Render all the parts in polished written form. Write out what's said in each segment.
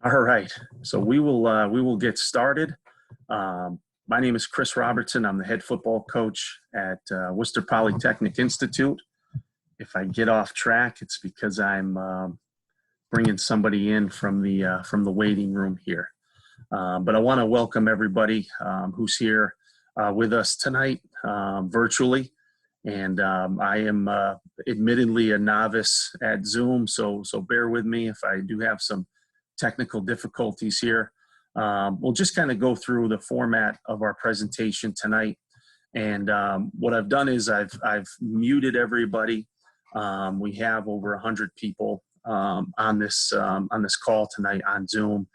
All right, so we will get started. My name is Chris Robertson. I'm the head football coach at Worcester Polytechnic Institute. If I get off track, it's because I'm bringing somebody in from the waiting room here. But I want to welcome everybody who's here with us tonight virtually. And I am admittedly a novice at Zoom, so bear with me if I do have some technical difficulties here. We'll just kind of go through the format of our presentation tonight. And what I've done is I've muted everybody. We have over 100 people on this call tonight on Zoom.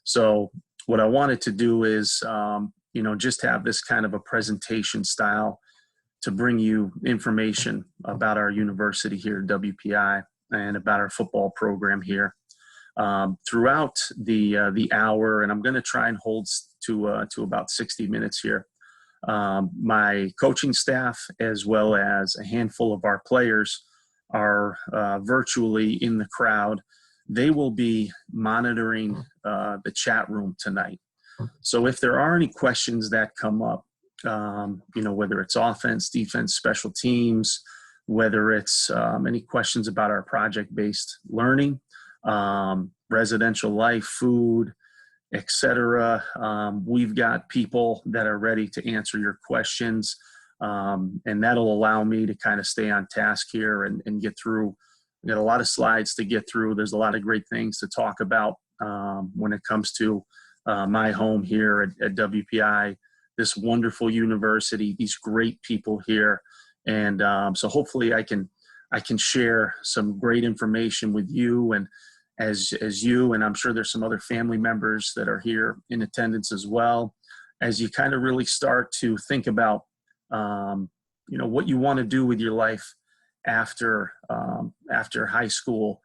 So what I wanted to do is just have this kind of a presentation style to bring you information about our university here at WPI and about our football program here. Throughout the hour, and I'm going to try and hold to about 60 minutes here. My coaching staff, as well as a handful of our players, are virtually in the crowd. They will be monitoring the chat room tonight. So if there are any questions that come up, whether it's offense, defense, special teams, whether it's any questions about our project-based learning, residential life, food, etc. We've got people that are ready to answer your questions, and that'll allow me to kind of stay on task here and get through. We got a lot of slides to get through. There's a lot of great things to talk about when it comes to my home here at WPI, this wonderful university, these great people here. And so hopefully I can share some great information with you, and as you, and I'm sure there's some other family members that are here in attendance as well, as you kind of really start to think about, what you want to do with your life after high school.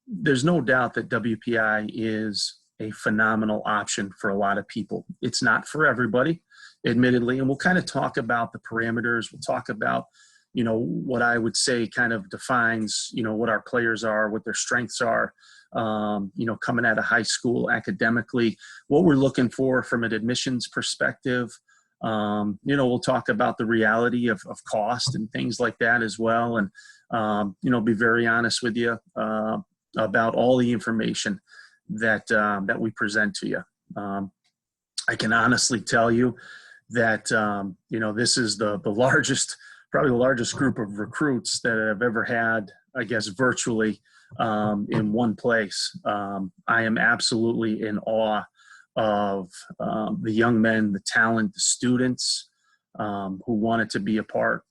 There's no doubt that WPI is a phenomenal option for a lot of people. It's not for everybody, admittedly, and we'll kind of talk about the parameters. We'll talk about what I would say kind of defines, what our players are, what their strengths are, coming out of high school academically, what we're looking for from an admissions perspective. We'll talk about the reality of cost and things like that as well. And, be very honest with you about all the information that we present to you. I can honestly tell you that, this is the largest, probably the largest group of recruits that I've ever had, I guess, virtually in one place. I am absolutely in awe of the young men, the talent, the students who wanted to be a part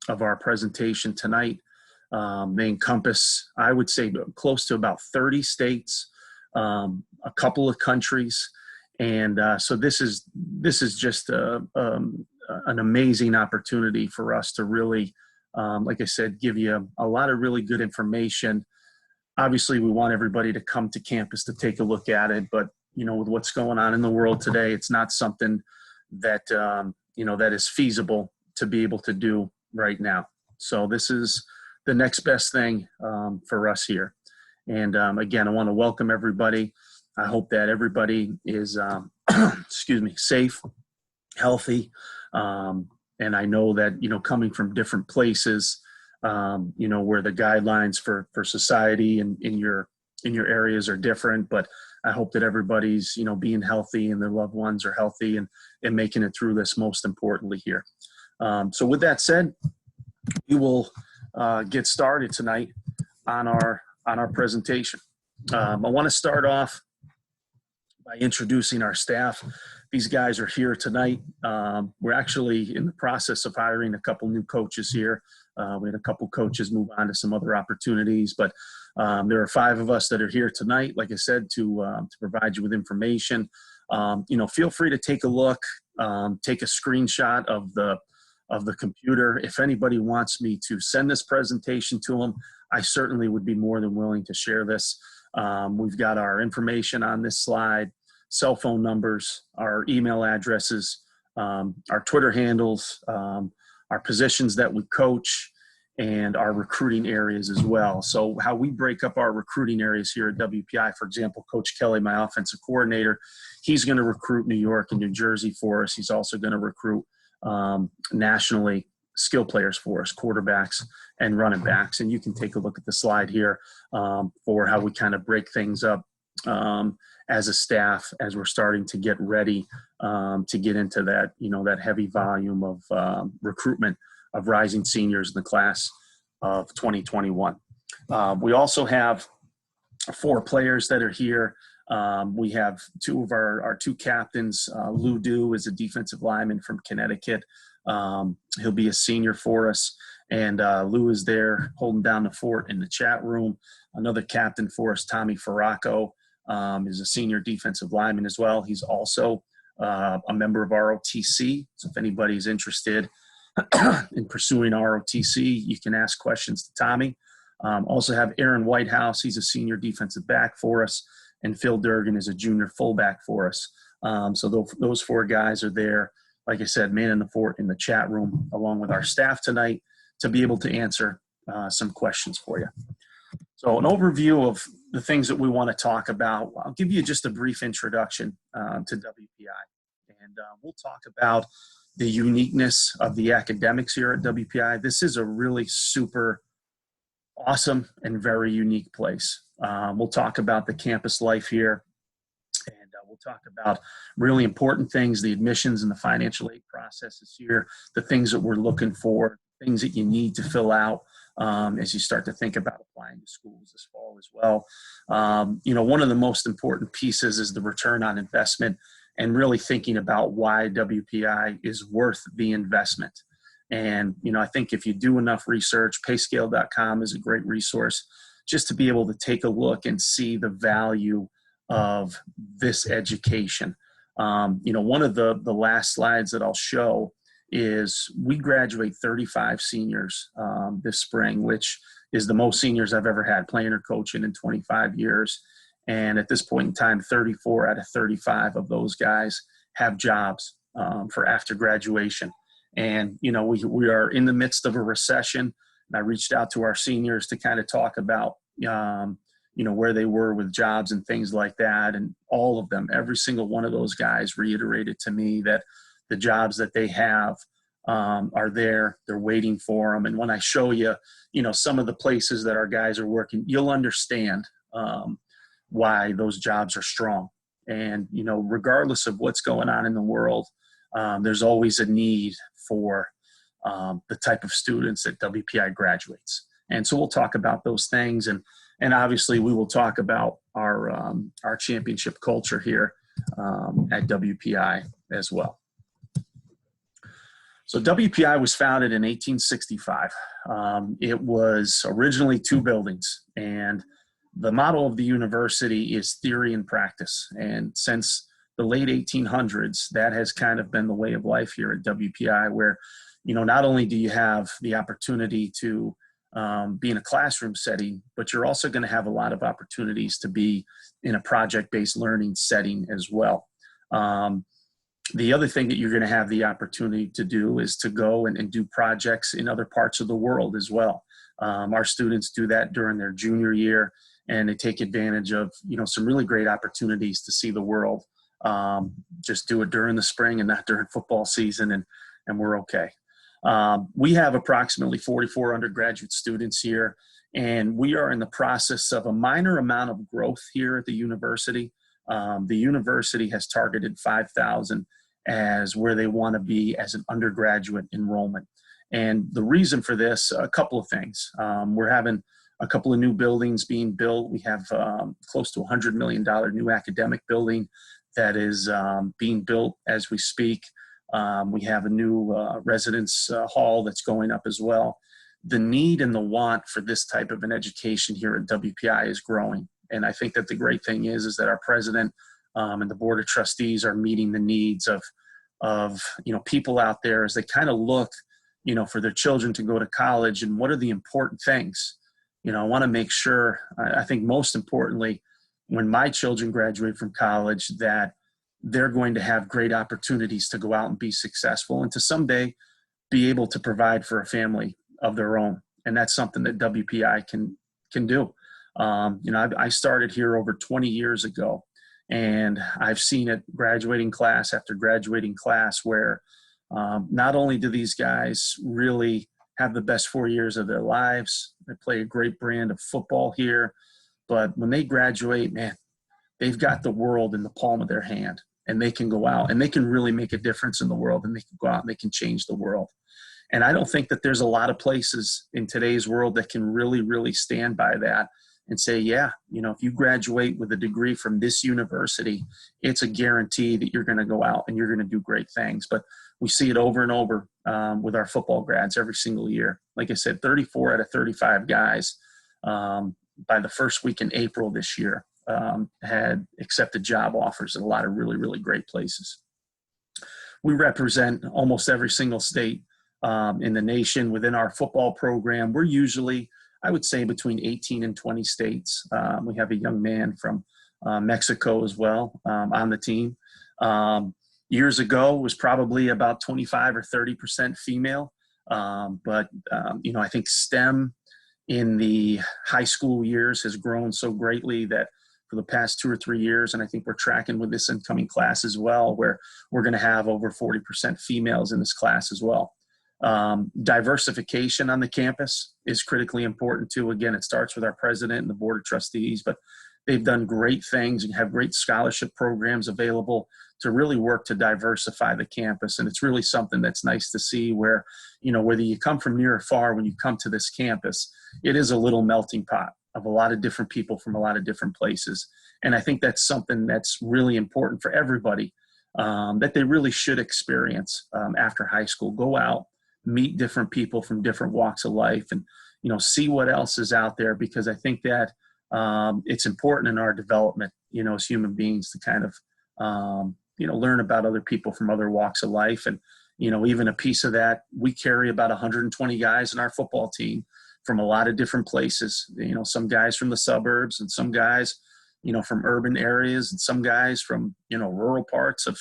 of our presentation tonight. They encompass, I would say, close to about 30 states, a couple of countries. And so this is just an amazing opportunity for us to really, like I said, give you a lot of really good information. Obviously, we want everybody to come to campus to take a look at it, but with what's going on in the world today, it's not something that that is feasible to be able to do right now. So this is the next best thing for us here. And again, I want to welcome everybody. I hope that everybody is, safe, healthy. And I know that, coming from different places, where the guidelines for society and in your areas are different, but I hope that everybody's, being healthy and their loved ones are healthy and making it through this, most importantly here. So with that said, we will get started tonight on our presentation. I want to start off by introducing our staff. These guys are here tonight. We're actually in the process of hiring a couple new coaches here. We had a couple coaches move on to some other opportunities, but there are 5 of us that are here tonight, like I said, to provide you with information. Feel free to take a look, take a screenshot of the computer. If anybody wants me to send this presentation to them, I certainly would be more than willing to share this. We've got our information on this slide, cell phone numbers, our email addresses, our Twitter handles, our positions that we coach, and our recruiting areas as well. So how we break up our recruiting areas here at WPI, for example, Coach Kelly, my offensive coordinator, he's going to recruit New York and New Jersey for us. He's also going to recruit nationally skill players for us, quarterbacks and running backs. And you can take a look at the slide here for how we kind of break things up as a staff as we're starting to get ready to get into that, that heavy volume of recruitment of rising seniors in the class of 2021. We also have 4 players that are here. We have 2 of our 2 captains. Lou Du is a defensive lineman from Connecticut. He'll be a senior for us. And Lou is there holding down the fort in the chat room. Another captain for us, Tommy Farraco, is a senior defensive lineman as well. He's also a member of ROTC. So if anybody's interested in pursuing ROTC, you can ask questions to Tommy. Also have Aaron Whitehouse. He's a senior defensive back for us. And Phil Durgan is a junior fullback for us. So those 4 guys are there, like I said, manning the fort in the chat room, along with our staff tonight, to be able to answer some questions for you. So an overview of the things that we want to talk about. I'll give you just a brief introduction to WPI. And we'll talk about the uniqueness of the academics here at WPI. This is a really super awesome and very unique place. We'll talk about the campus life here, and we'll talk about really important things, the admissions and the financial aid processes here, the things that we're looking for, things that you need to fill out as you start to think about applying to schools this fall as well. One of the most important pieces is the return on investment, and really thinking about why WPI is worth the investment. And, I think if you do enough research, payscale.com is a great resource just to be able to take a look and see the value of this education. One of the last slides that I'll show is we graduate 35 seniors this spring, which is the most seniors I've ever had playing or coaching in 25 years. And at this point in time, 34 out of 35 of those guys have jobs for after graduation. And, we are in the midst of a recession. And I reached out to our seniors to kind of talk about, where they were with jobs and things like that. And all of them, every single one of those guys reiterated to me that the jobs that they have are there. They're waiting for them. And when I show you, some of the places that our guys are working, you'll understand why those jobs are strong. And, regardless of what's going on in the world, there's always a need for the type of students that WPI graduates. And so we'll talk about those things. And obviously we will talk about our championship culture here at WPI as well. So WPI was founded in 1865. It was originally 2 buildings, and the motto of the university is theory and practice. And since the late 1800s, that has kind of been the way of life here at WPI, where, not only do you have the opportunity to be in a classroom setting, but you're also going to have a lot of opportunities to be in a project-based learning setting as well. The other thing that you're going to have the opportunity to do is to go and do projects in other parts of the world as well. Our students do that during their junior year, and they take advantage of, some really great opportunities to see the world. Just do it during the spring and not during football season, and we're okay. We have approximately 44 undergraduate students here, and we are in the process of a minor amount of growth here at the university. The university has targeted 5,000 as where they want to be as an undergraduate enrollment. And the reason for this, a couple of things. We're having a couple of new buildings being built. We have close to $100 million new academic building that is being built as we speak. We have a new residence hall that's going up as well. The need and the want for this type of an education here at WPI is growing. And I think that the great thing is that our president and the board of trustees are meeting the needs of people out there as they kind of look, for their children to go to college, and what are the important things. I want to make sure, I think most importantly, when my children graduate from college, that they're going to have great opportunities to go out and be successful and to someday be able to provide for a family of their own. And that's something that WPI can do. I started here over 20 years ago, and I've seen it graduating class after graduating class where not only do these guys really have the best 4 years of their lives, they play a great brand of football here, but when they graduate, man, they've got the world in the palm of their hand, and they can go out and they can really make a difference in the world, and they can go out and they can change the world. And I don't think that there's a lot of places in today's world that can really, really stand by that and say, yeah, if you graduate with a degree from this university, it's a guarantee that you're going to go out and you're going to do great things. But we see it over and over with our football grads every single year. Like I said, 34 out of 35 guys by the first week in April this year had accepted job offers at a lot of really, really great places. We represent almost every single state in the nation within our football program. We're usually, I would say, between 18 and 20 states. We have a young man from Mexico as well on the team. Years ago, it was probably about 25 or 30% female. But I think STEM in the high school years has grown so greatly that for the past 2 or 3 years, and I think we're tracking with this incoming class as well, where we're going to have over 40% females in this class as well. Diversification on the campus is critically important too. Again, it starts with our president and the board of trustees, but they've done great things and have great scholarship programs available to really work to diversify the campus. And it's really something that's nice to see where, whether you come from near or far, when you come to this campus, it is a little melting pot of a lot of different people from a lot of different places. And I think that's something that's really important for everybody that they really should experience after high school. Go out, meet different people from different walks of life, and see what else is out there, because I think that it's important in our development as human beings to kind of learn about other people from other walks of life. And even a piece of that, we carry about 120 guys in our football team from a lot of different places. Some guys from the suburbs, and some guys from urban areas, and some guys from rural parts of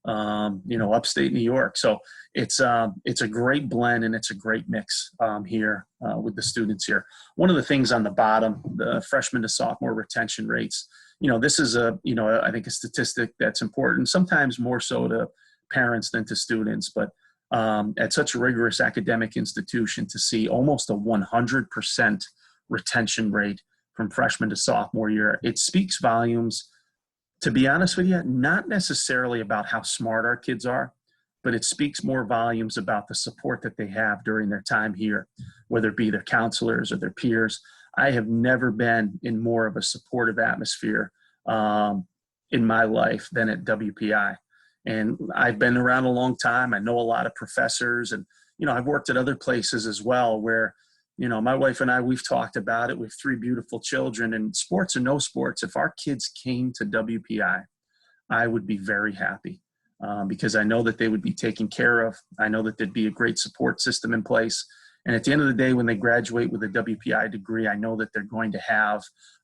upstate New York. So it's a great blend, and it's a great mix here with the students here. One of the things on the bottom, the freshman to sophomore retention rates, this is I think a statistic that's important, sometimes more so to parents than to students, but at such a rigorous academic institution, to see almost a 100% retention rate from freshman to sophomore year, it speaks volumes. To be honest with you, not necessarily about how smart our kids are, but it speaks more volumes about the support that they have during their time here, whether it be their counselors or their peers. I have never been in more of a supportive atmosphere in my life than at WPI. And I've been around a long time. I know a lot of professors, and, I've worked at other places as well where, my wife and I, we've talked about it. We have 3 beautiful children, and sports or no sports, if our kids came to WPI, I would be very happy because I know that they would be taken care of. I know that there'd be a great support system in place. And at the end of the day, when they graduate with a WPI degree, I know that they're going to have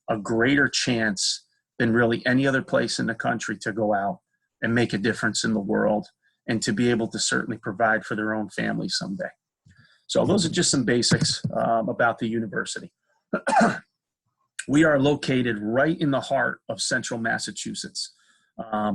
a greater chance than really any other place in the country to go out and make a difference in the world, and to be able to certainly provide for their own family someday. So those are just some basics about the university. We are located right in the heart of central Massachusetts.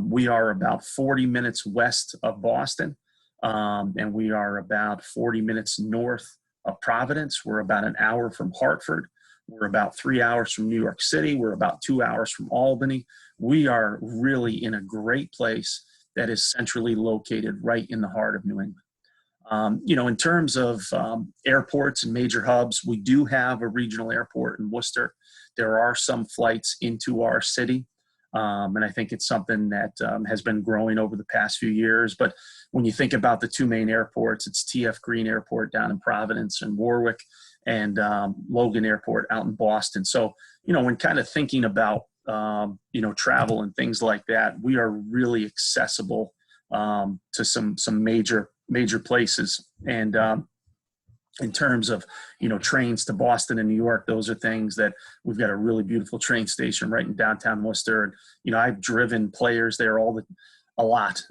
We are about 40 minutes west of Boston, and we are about 40 minutes north of Providence. We're about an hour from Hartford. We're about 3 hours from New York City. We're about 2 hours from Albany. We are really in a great place that is centrally located right in the heart of New England. In terms of airports and major hubs, we do have a regional airport in Worcester. There are some flights into our city, and I think it's something that has been growing over the past few years. But when you think about the 2 main airports, it's TF Green Airport down in Providence and Warwick, and Logan Airport out in Boston. So, when kind of thinking about, travel and things like that, we are really accessible to some major places. And in terms of, trains to Boston and New York, those are things that we've got a really beautiful train station right in downtown Worcester. And, I've driven players there a lot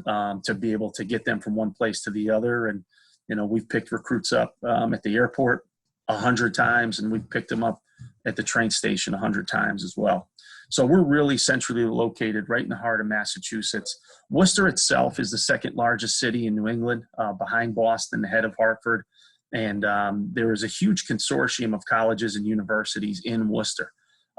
to be able to get them from one place to the other. And, we've picked recruits up at the airport. 100 times, and we've picked them up at the train station 100 times as well. So we're really centrally located right in the heart of Massachusetts. Worcester itself is the second largest city in New England, behind Boston, ahead of Hartford. And there is a huge consortium of colleges and universities in Worcester.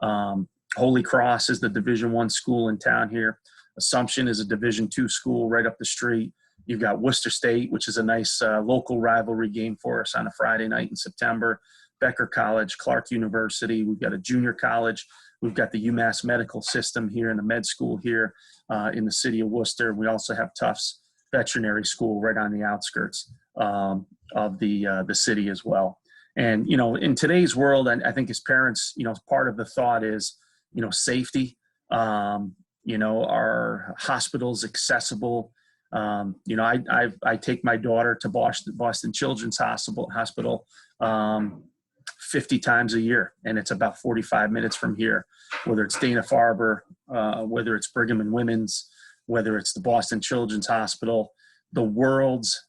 Holy Cross is the Division I school in town here. Assumption is a Division II school right up the street. You've got Worcester State, which is a nice local rivalry game for us on a Friday night in September. Becker College, Clark University. We've got a junior college. We've got the UMass Medical System here and the med school here in the city of Worcester. We also have Tufts Veterinary School right on the outskirts of the city as well. And, you know, in today's world, I think as parents, you know, part of the thought is, you know, safety. You know, are hospitals accessible? You know, I take my daughter to Boston Children's Hospital 50 times a year, and it's about 45 minutes from here, whether it's Dana-Farber, whether it's Brigham and Women's, whether it's the Boston Children's Hospital. The world's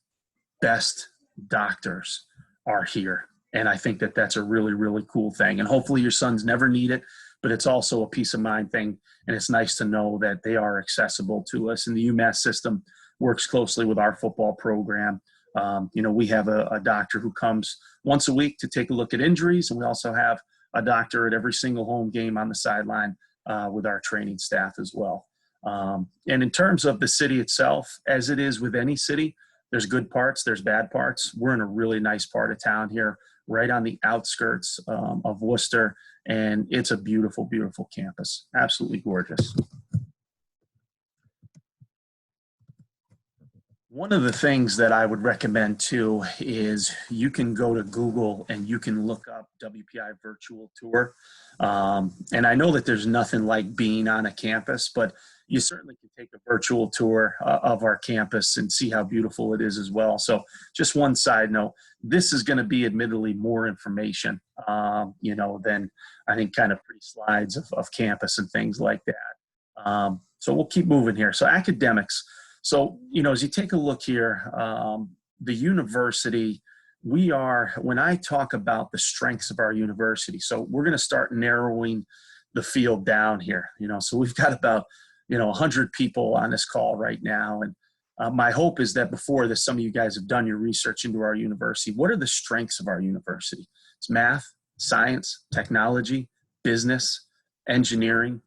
best doctors are here. And I think that that's a really, really cool thing. And hopefully your sons never need it, but it's also a peace of mind thing. And it's nice to know that they are accessible to us. And the UMass system works closely with our football program. You know, we have a doctor who comes once a week to take a look at injuries. And we also have a doctor at every single home game on the sideline with our training staff as well. And in terms of the city itself, as it is with any city, there's good parts, there's bad parts. We're in a really nice part of town here, right on the outskirts of Worcester. And it's a beautiful, beautiful campus. Absolutely gorgeous. One of the things that I would recommend too is you can go to Google and you can look up WPI virtual tour. And I know that there's nothing like being on a campus, but you certainly can take a virtual tour of our campus and see how beautiful it is as well. So just one side note, this is going to be admittedly more information, you know, than I think kind of pretty slides of campus and things like that. So we'll keep moving here. So academics. So, you know, as you take a look here, the university, when I talk about the strengths of our university, so we're going to start narrowing the field down here, you know, so we've got about, 100 people on this call right now. And my hope is that before this, some of you guys have done your research into our university. What are the strengths of our university? It's math, science, technology, business, engineering,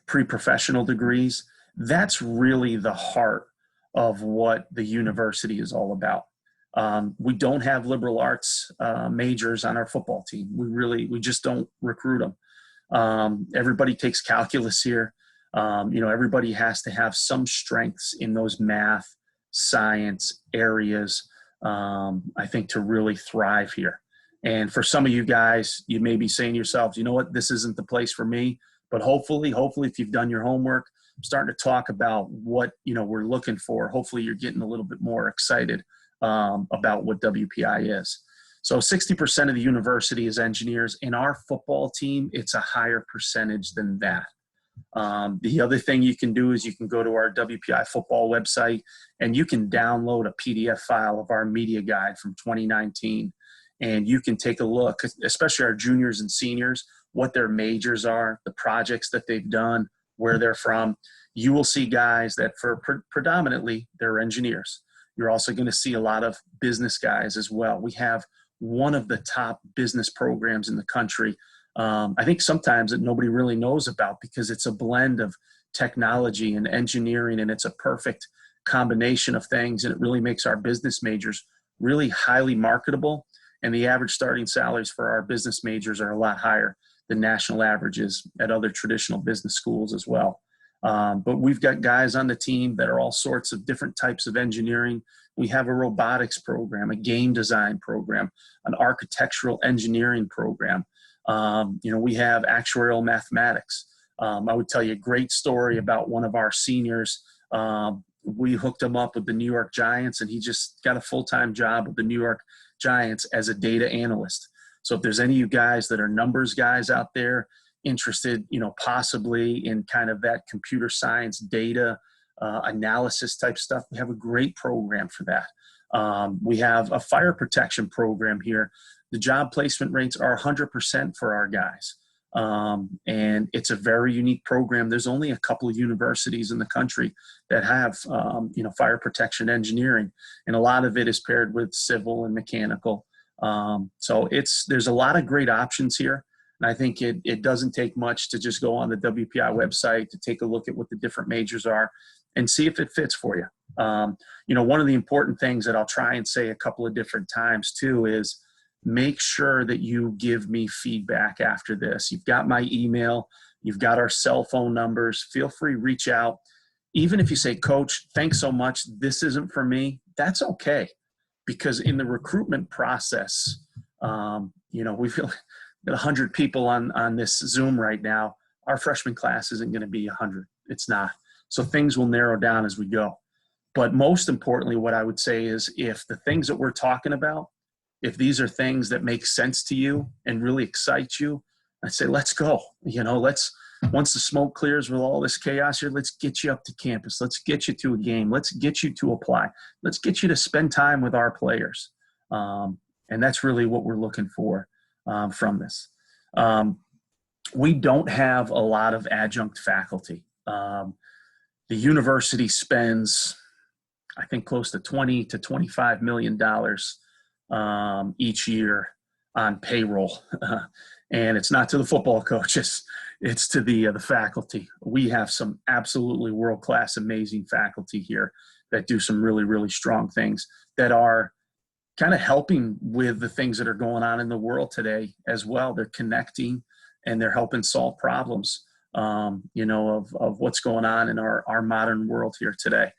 pre-professional degrees. That's really the heart of what the university is all about. We don't have liberal arts majors on our football team. We just don't recruit them. Everybody takes calculus here. Everybody has to have some strengths in those math, science areas, I think, to really thrive here. And for some of you guys, you may be saying to yourselves, you know what, this isn't the place for me. But hopefully, if you've done your homework, I'm starting to talk about what, we're looking for. Hopefully you're getting a little bit more excited about what WPI is. So 60% of the university is engineers. In our football team, it's a higher percentage than that. The other thing you can do is you can go to our WPI football website and you can download a PDF file of our media guide from 2019. And you can take a look, especially our juniors and seniors, what their majors are, the projects that they've done, where they're from. You will see guys that predominantly they're engineers. You're also going to see a lot of business guys as well. We have one of the top business programs in the country. I think sometimes that nobody really knows about because it's a blend of technology and engineering, and it's a perfect combination of things. And it really makes our business majors really highly marketable. And the average starting salaries for our business majors are a lot higher than national averages at other traditional business schools as well. But we've got guys on the team that are all sorts of different types of engineering. We have a robotics program, a game design program, an architectural engineering program. We have actuarial mathematics. I would tell you a great story about one of our seniors. We hooked him up with the New York Giants, and he just got a full-time job with the New York Giants as a data analyst. So if there's any of you guys that are numbers guys out there interested, possibly in kind of that computer science data analysis type stuff, we have a great program for that. We have a fire protection program here. The job placement rates are 100% for our guys. And it's a very unique program. There's only a couple of universities in the country that have, fire protection engineering, and a lot of it is paired with civil and mechanical. So there's a lot of great options here. And I think it doesn't take much to just go on the WPI website to take a look at what the different majors are and see if it fits for you. One of the important things that I'll try and say a couple of different times too is make sure that you give me feedback after this. You've got my email, you've got our cell phone numbers. Feel free, reach out. Even if you say, Coach, thanks so much, this isn't for me, that's okay. Because in the recruitment process, we've got 100 people on this Zoom right now. Our freshman class isn't going to be 100. It's not. So things will narrow down as we go. But most importantly, what I would say is if the things that we're talking about, if these are things that make sense to you and really excite you, I'd say, let's go. Once the smoke clears with all this chaos here, let's get you up to campus. Let's get you to a game. Let's get you to apply. Let's get you to spend time with our players. And that's really what we're looking for from this. We don't have a lot of adjunct faculty. The university spends, I think, close to $20 to $25 million each year on payroll. And it's not to the football coaches, it's to the faculty. We have some absolutely world-class, amazing faculty here that do some really, really strong things that are kind of helping with the things that are going on in the world today as well. They're connecting and they're helping solve problems, of what's going on in our modern world here today.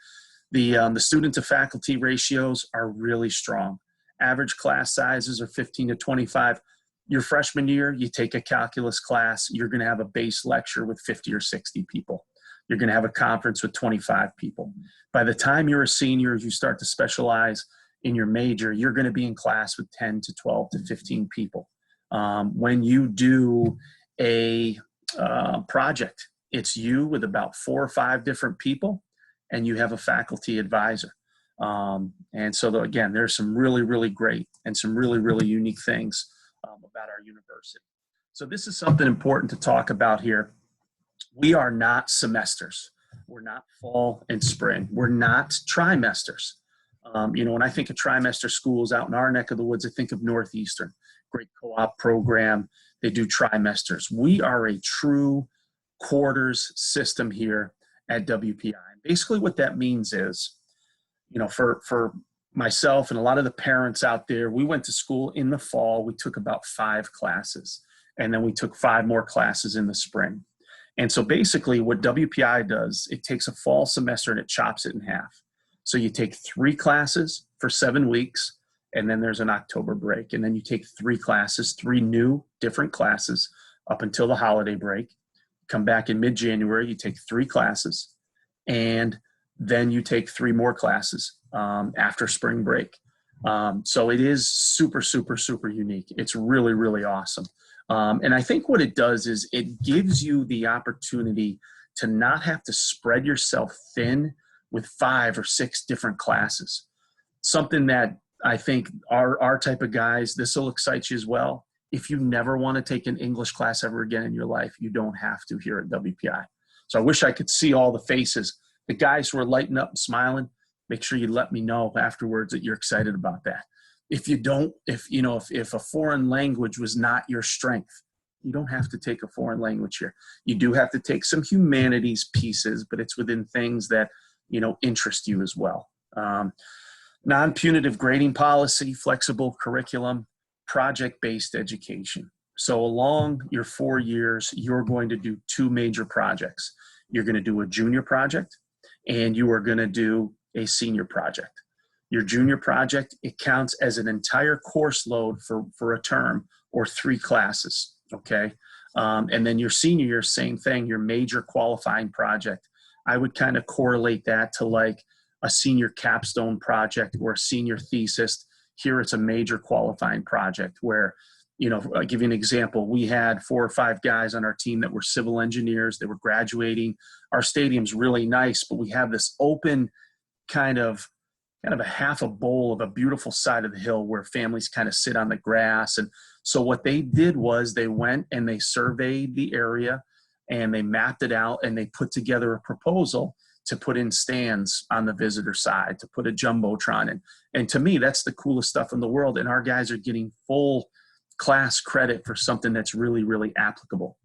The student to faculty ratios are really strong. Average class sizes are 15 to 25. Your freshman year, you take a calculus class, you're going to have a base lecture with 50 or 60 people. You're going to have a conference with 25 people. By the time you're a senior, you start to specialize in your major, you're going to be in class with 10 to 12 to 15 people. When you do a project, it's you with about 4 or 5 different people, and you have a faculty advisor. And so, again, there's some really, really great and some really, really unique things about our university. So this is something important to talk about here. We are not semesters. We're not fall and spring. We're not trimesters. When I think of trimester schools out in our neck of the woods, I think of Northeastern, great co-op program. They do trimesters. We are a true quarters system here at WPI. Basically what that means is, for myself and a lot of the parents out there, we went to school in the fall. We took about 5 classes, and then we took 5 more classes in the spring. And so basically what WPI does, it takes a fall semester and it chops it in half. So you take 3 classes for 7 weeks, and then there's an October break. And then you take 3 classes, 3 new different classes up until the holiday break. Come back in mid-January, you take 3 classes, and then you take 3 more classes after spring break. So it is super, super, super unique. It's really, really awesome. And I think what it does is it gives you the opportunity to not have to spread yourself thin with 5 or 6 different classes. Something that I think our type of guys, this will excite you as well. If you never want to take an English class ever again in your life, you don't have to here at WPI. So I wish I could see all the faces. The guys who are lighting up and smiling, make sure you let me know afterwards that you're excited about that. If you don't, if a foreign language was not your strength, you don't have to take a foreign language here. You do have to take some humanities pieces, but it's within things that, interest you as well. Non-punitive grading policy, flexible curriculum, project-based education. So along your 4 years, you're going to do 2 major projects. You're going to do a junior project, and you are going to do a senior project. Your junior project, it counts as an entire course load for a term or 3 classes, okay? And then your senior year, same thing, your major qualifying project. I would kind of correlate that to like a senior capstone project or a senior thesis. Here it's a major qualifying project where, I'll give you an example. We had 4 or 5 guys on our team that were civil engineers. They were graduating. Our stadium's really nice, but we have this open kind of kind of a half a bowl of a beautiful side of the hill where families kind of sit on the grass. And so what they did was they went and they surveyed the area and they mapped it out and they put together a proposal to put in stands on the visitor side, to put a jumbotron in. And to me, that's the coolest stuff in the world. And our guys are getting full class credit for something that's really, really applicable.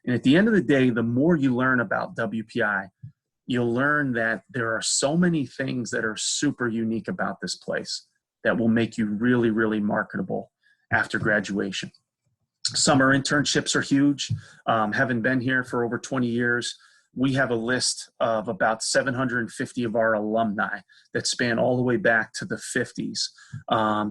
And at the end of the day, the more you learn about WPI, you'll learn that there are so many things that are super unique about this place that will make you really, really marketable after graduation. Summer internships are huge. Having been here for over 20 years, we have a list of about 750 of our alumni that span all the way back to the 50s,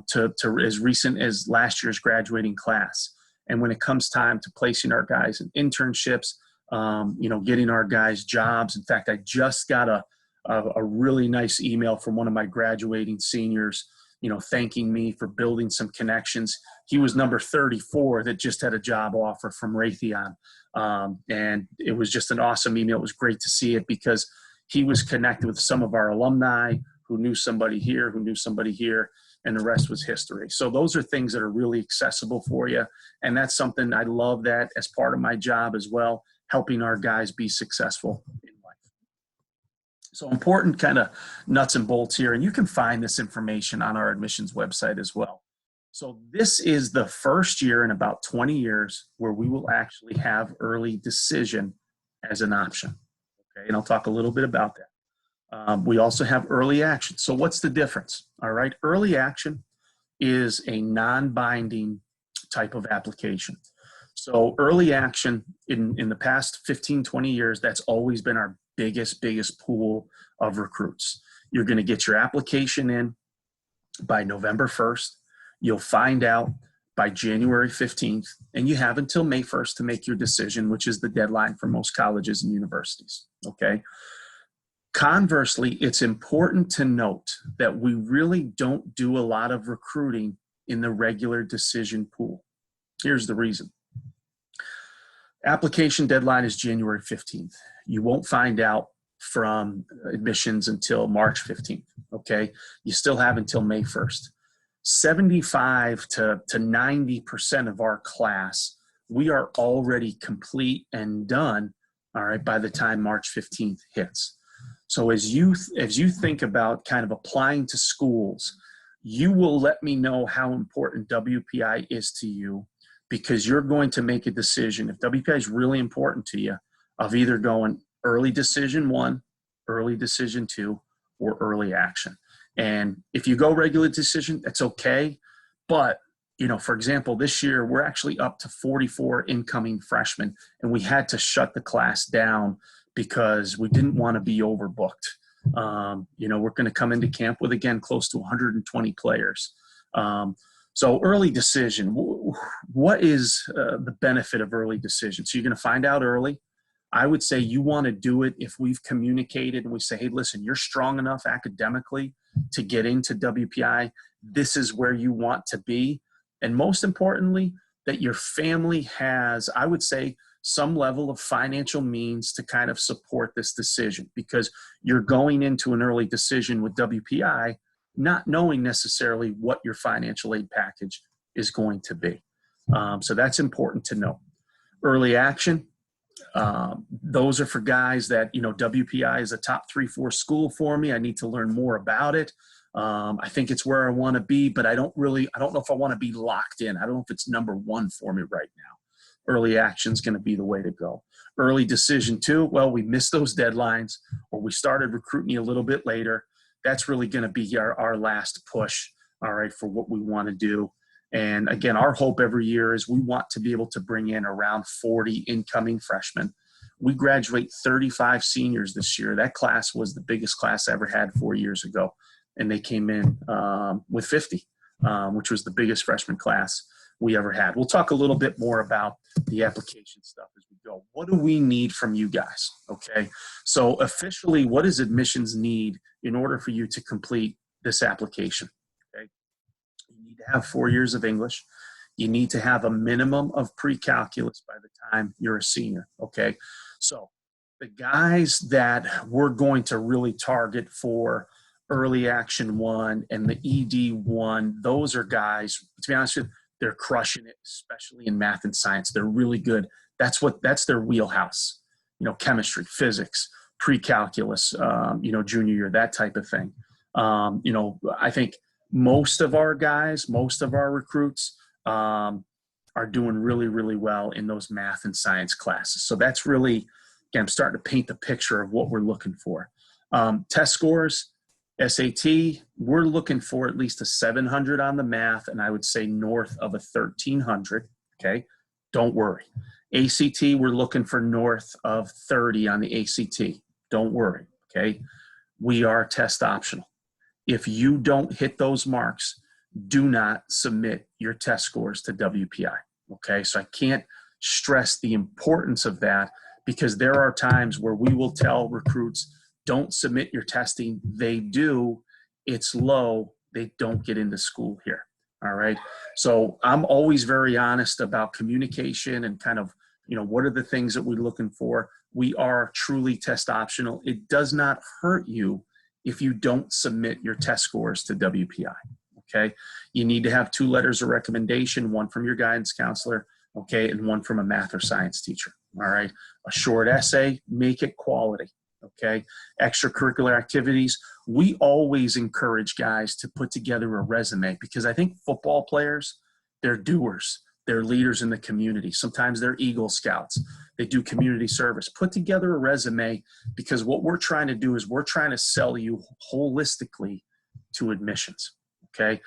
to as recent as last year's graduating class. And when it comes time to placing our guys in internships, getting our guys jobs. In fact, I just got a really nice email from one of my graduating seniors, thanking me for building some connections. He was number 34 that just had a job offer from Raytheon. And it was just an awesome email. It was great to see it because he was connected with some of our alumni who knew somebody here, and the rest was history. So those are things that are really accessible for you. And that's something I love that as part of my job as well, helping our guys be successful in life. So important kind of nuts and bolts here. And you can find this information on our admissions website as well. So this is the first year in about 20 years where we will actually have early decision as an option. Okay, and I'll talk a little bit about that. We also have early action. So what's the difference? All right, early action is a non-binding type of application. So early action in the past 15, 20 years, that's always been our biggest pool of recruits. You're going to get your application in by November 1st. You'll find out by January 15th, and you have until May 1st to make your decision, which is the deadline for most colleges and universities, okay? Conversely, it's important to note that we really don't do a lot of recruiting in the regular decision pool. Here's the reason. Application deadline is January 15th. You won't find out from admissions until March 15th, okay? You still have until May 1st. 75 to 90% of our class, we are already complete and done, all right, by the time March 15th hits. So as you think about kind of applying to schools, you will let me know how important WPI is to you, because you're going to make a decision, if WPI is really important to you, of either going early decision 1, early decision 2, or early action. And if you go regular decision, that's okay. But, for example, this year, we're actually up to 44 incoming freshmen, and we had to shut the class down because we didn't want to be overbooked. We're going to come into camp with, again, close to 120 players. So early decision, what is the benefit of early decision? So you're going to find out early. I would say you want to do it if we've communicated and we say, hey, listen, you're strong enough academically to get into WPI. This is where you want to be. And most importantly, that your family has, I would say, some level of financial means to kind of support this decision, because you're going into an early decision with WPI not knowing necessarily what your financial aid package is going to be. So that's important to know. Early action, those are for guys that, WPI is a top 3-4 school for me. I need to learn more about it. I think it's where I want to be, but I don't know if I want to be locked in. I don't know if it's number 1 for me right now. Early action is going to be the way to go. Early decision 2, well, we missed those deadlines, or we started recruiting a little bit later. That's really going to be our last push, all right, for what we want to do. And again, our hope every year is we want to be able to bring in around 40 incoming freshmen. We graduate 35 seniors this year. That class was the biggest class I ever had 4 years ago. And they came in with 50, which was the biggest freshman class we ever had. We'll talk a little bit more about the application stuff as we go. What do we need from you guys? Okay. So officially, what does admissions need in order for you to complete this application? Okay. You need to have 4 years of English. You need to have a minimum of pre-calculus by the time you're a senior. Okay. So the guys that we're going to really target for Early Action 1 and the ED 1, those are guys, to be honest with you, they're crushing it, especially in math and science. They're really good. That's their wheelhouse, chemistry, physics, pre-calculus, junior year, that type of thing. I think most of our guys, most of our recruits are doing really, really well in those math and science classes. So that's really, again, I'm starting to paint the picture of what we're looking for. Test scores, SAT, we're looking for at least a 700 on the math, and I would say north of a 1300, okay? Don't worry. ACT, we're looking for north of 30 on the ACT. Don't worry, okay? We are test optional. If you don't hit those marks, do not submit your test scores to WPI, okay? So I can't stress the importance of that, because there are times where we will tell recruits, don't submit your testing. They do. It's low. They don't get into school here. All right. So I'm always very honest about communication and kind of, what are the things that we're looking for? We are truly test optional. It does not hurt you if you don't submit your test scores to WPI. Okay. You need to have 2 letters of recommendation, one from your guidance counselor, okay, and one from a math or science teacher. All right. A short essay, make it quality. Okay, extracurricular activities. We always encourage guys to put together a resume, because I think football players, they're doers. They're leaders in the community. Sometimes they're Eagle Scouts. They do community service. Put together a resume, because what we're trying to do is we're trying to sell you holistically to admissions. Okay.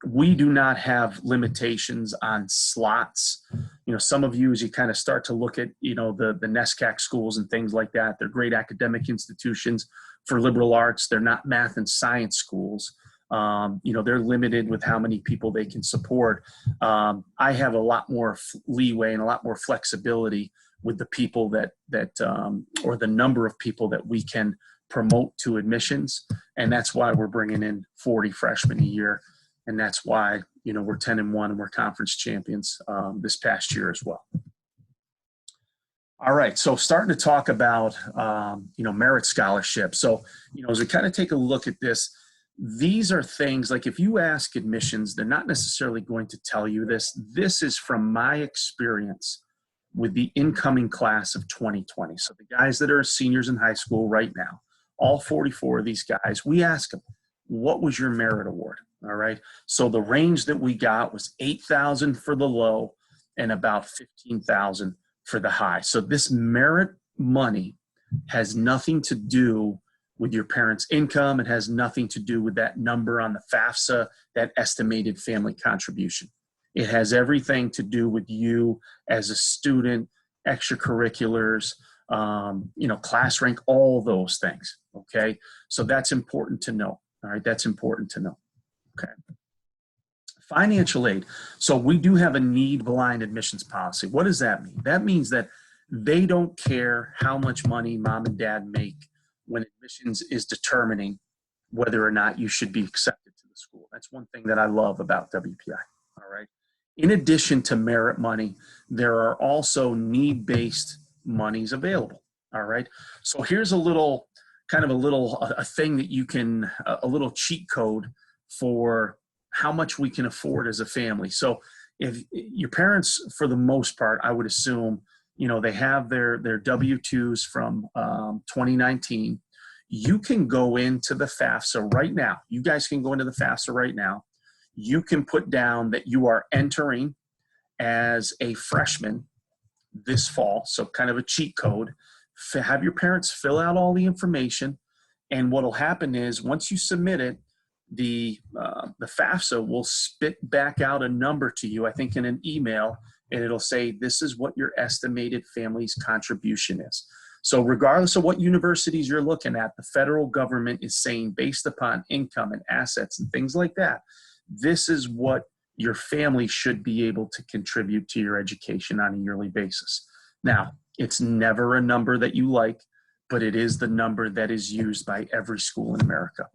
We do not have limitations on slots. Some of you, as you kind of start to look at, the NESCAC schools and things like that, they're great academic institutions for liberal arts. They're not math and science schools. They're limited with how many people they can support. I have a lot more leeway and a lot more flexibility with the people or the number of people that we can promote to admissions. And that's why we're bringing in 40 freshmen a year. And that's why, we're 10-1 and we're conference champions this past year as well. All right, so starting to talk about, merit scholarship. So, as we kind of take a look at this, these are things like, if you ask admissions, they're not necessarily going to tell you this. This is from my experience with the incoming class of 2020. So the guys that are seniors in high school right now, all 44 of these guys, we ask them, what was your merit award? All right. So the range that we got was 8,000 for the low and about 15,000 for the high. So this merit money has nothing to do with your parents' income. It has nothing to do with that number on the FAFSA, that estimated family contribution. It has everything to do with you as a student, extracurriculars, class rank, all those things. Okay. So that's important to know. All right. That's important to know. Okay. Financial aid. So we do have a need-blind admissions policy. What does that mean? That means that they don't care how much money mom and dad make when admissions is determining whether or not you should be accepted to the school. That's one thing that I love about WPI. All right. In addition to merit money, there are also need-based monies available. All right. So here's a thing that you can, a little cheat code for how much we can afford as a family. So if your parents, for the most part, I would assume, they have their W-2s from 2019. You can go into the FAFSA right now. You guys can go into the FAFSA right now. You can put down that you are entering as a freshman this fall. So kind of a cheat code. Have your parents fill out all the information. And what'll happen is once you submit it, the FAFSA will spit back out a number to you, I think in an email, and it'll say, this is what your estimated family's contribution is. So regardless of what universities you're looking at, the federal government is saying, based upon income and assets and things like that, this is what your family should be able to contribute to your education on a yearly basis. Now, it's never a number that you like, but it is the number that is used by every school in America.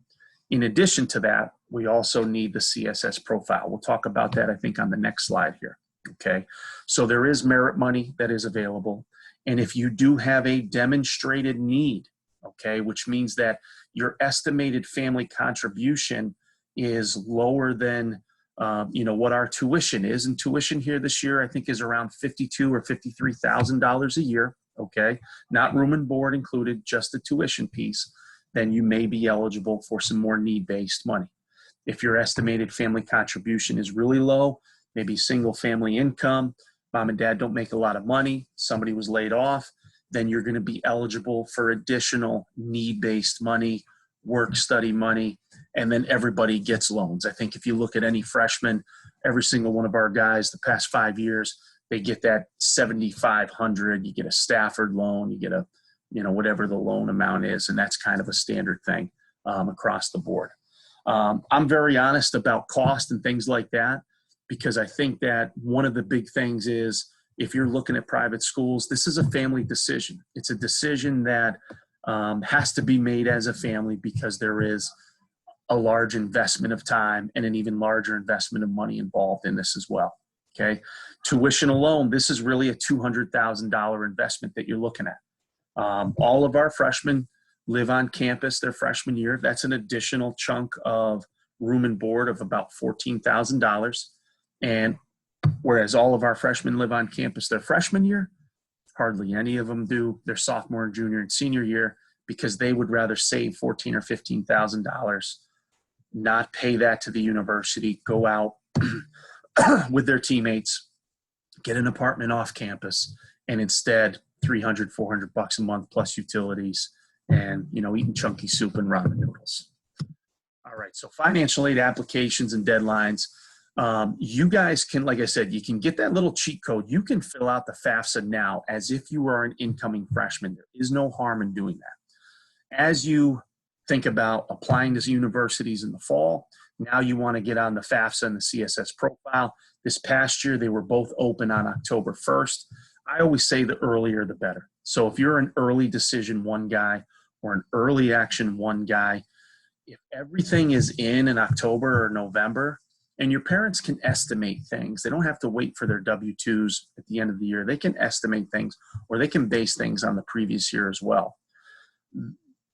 In addition to that, we also need the CSS profile. We'll talk about that, I think, on the next slide here. Okay, so there is merit money that is available. And if you do have a demonstrated need, okay, which means that your estimated family contribution is lower than what our tuition is. And tuition here this year, I think, is around $52,000 or $53,000 a year. Okay, not room and board included, just the tuition piece. Then you may be eligible for some more need-based money. If your estimated family contribution is really low, maybe single family income, mom and dad don't make a lot of money, somebody was laid off, then you're going to be eligible for additional need-based money, work study money, and then everybody gets loans. I think if you look at any freshman, every single one of our guys the past 5 years, they get that $7,500. You get a Stafford loan, you get a, whatever the loan amount is, and that's kind of a standard thing across the board. I'm very honest about cost and things like that, because I think that one of the big things is, if you're looking at private schools, this is a family decision. It's a decision that has to be made as a family, because there is a large investment of time and an even larger investment of money involved in this as well. Okay. Tuition alone, this is really a $200,000 investment that you're looking at. All of our freshmen live on campus their freshman year. That's an additional chunk of room and board of about $14,000. And whereas all of our freshmen live on campus their freshman year, hardly any of them do their sophomore, junior, and senior year, because they would rather save $14,000 or $15,000, not pay that to the university, go out with their teammates, get an apartment off campus, and instead $300, $400 a month plus utilities, and eating chunky soup and ramen noodles. All right, so financial aid applications and deadlines. You guys can, like I said, you can get that little cheat code. You can fill out the FAFSA now as if you were an incoming freshman. There is no harm in doing that. As you think about applying to universities in the fall, now you want to get on the FAFSA and the CSS profile. This past year, they were both open on October 1st. I always say the earlier the better. So if you're an early decision one guy or an early action one guy, if everything is in October or November, and your parents can estimate things, they don't have to wait for their W-2s at the end of the year. They can estimate things, or they can base things on the previous year as well.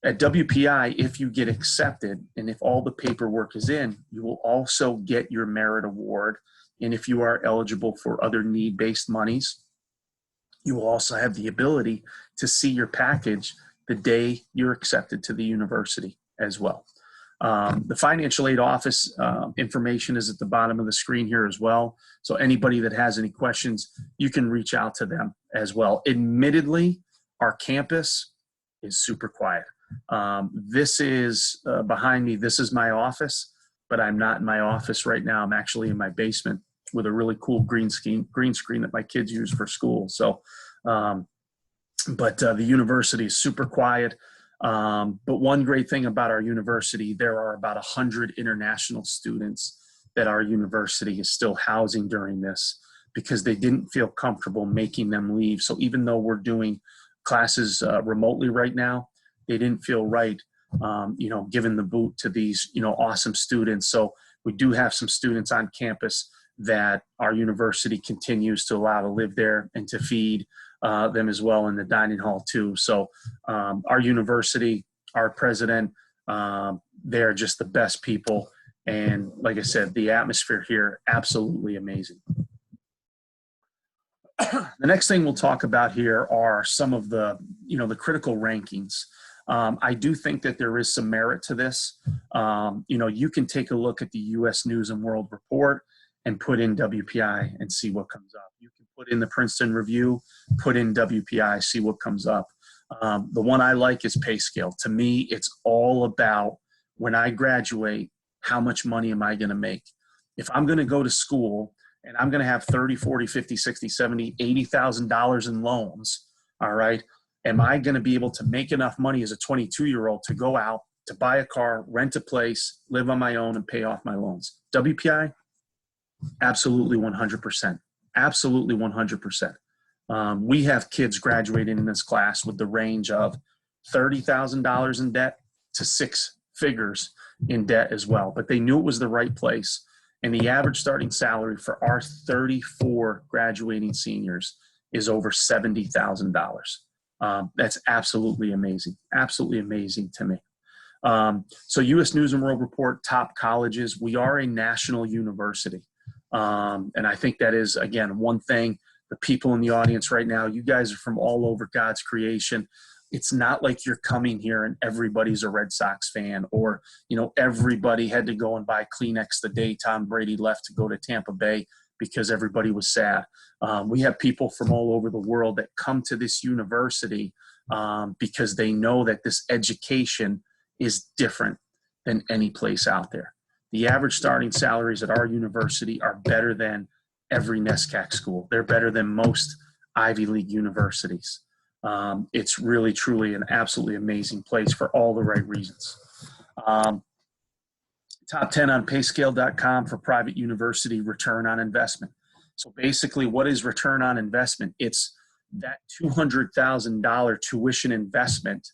At WPI, if you get accepted and if all the paperwork is in, you will also get your merit award. And if you are eligible for other need-based monies, you will also have the ability to see your package the day you're accepted to the university as well. The financial aid office information is at the bottom of the screen here as well. So anybody that has any questions, you can reach out to them as well. Admittedly, our campus is super quiet. This is behind me. This is my office, but I'm not in my office right now. I'm actually in my basement with a really cool green screen that my kids use for school. So, but the university is super quiet. But one great thing about our university, there are about 100 international students that our university is still housing during this, because they didn't feel comfortable making them leave. So even though we're doing classes remotely right now, they didn't feel right, giving the boot to these, awesome students. So we do have some students on campus that our university continues to allow to live there and to feed them as well in the dining hall too. So our university, our president, they're just the best people. And like I said, the atmosphere here, absolutely amazing. The next thing we'll talk about here are some of the, the critical rankings. I do think that there is some merit to this. You can take a look at the U.S. News and World Report and put in WPI and see what comes up. You can put in the Princeton Review, put in WPI, see what comes up. The one I like is pay scale. To me, it's all about, when I graduate, how much money am I going to make? If I'm going to go to school and I'm going to have $30, $40, $50, $60, $70, $80,000 in loans, all right, am I going to be able to make enough money as a 22-year-old to go out, to buy a car, rent a place, live on my own, and pay off my loans? WPI, absolutely 100%. Absolutely 100%. We have kids graduating in this class with the range of $30,000 in debt to six figures in debt as well. But they knew it was the right place. And the average starting salary for our 34 graduating seniors is over $70,000. That's absolutely amazing. Absolutely amazing to me. So U.S. News and World Report, top colleges. We are a national university. And I think that is, again, one thing. The people in the audience right now, you guys are from all over God's creation. It's not like you're coming here and everybody's a Red Sox fan, or, everybody had to go and buy Kleenex the day Tom Brady left to go to Tampa Bay because everybody was sad. We have people from all over the world that come to this university because they know that this education is different than any place out there. The average starting salaries at our university are better than every NESCAC school. They're better than most Ivy League universities. It's really, truly an absolutely amazing place for all the right reasons. Top 10 on payscale.com for private university return on investment. So basically, what is return on investment? It's that $200,000 tuition investment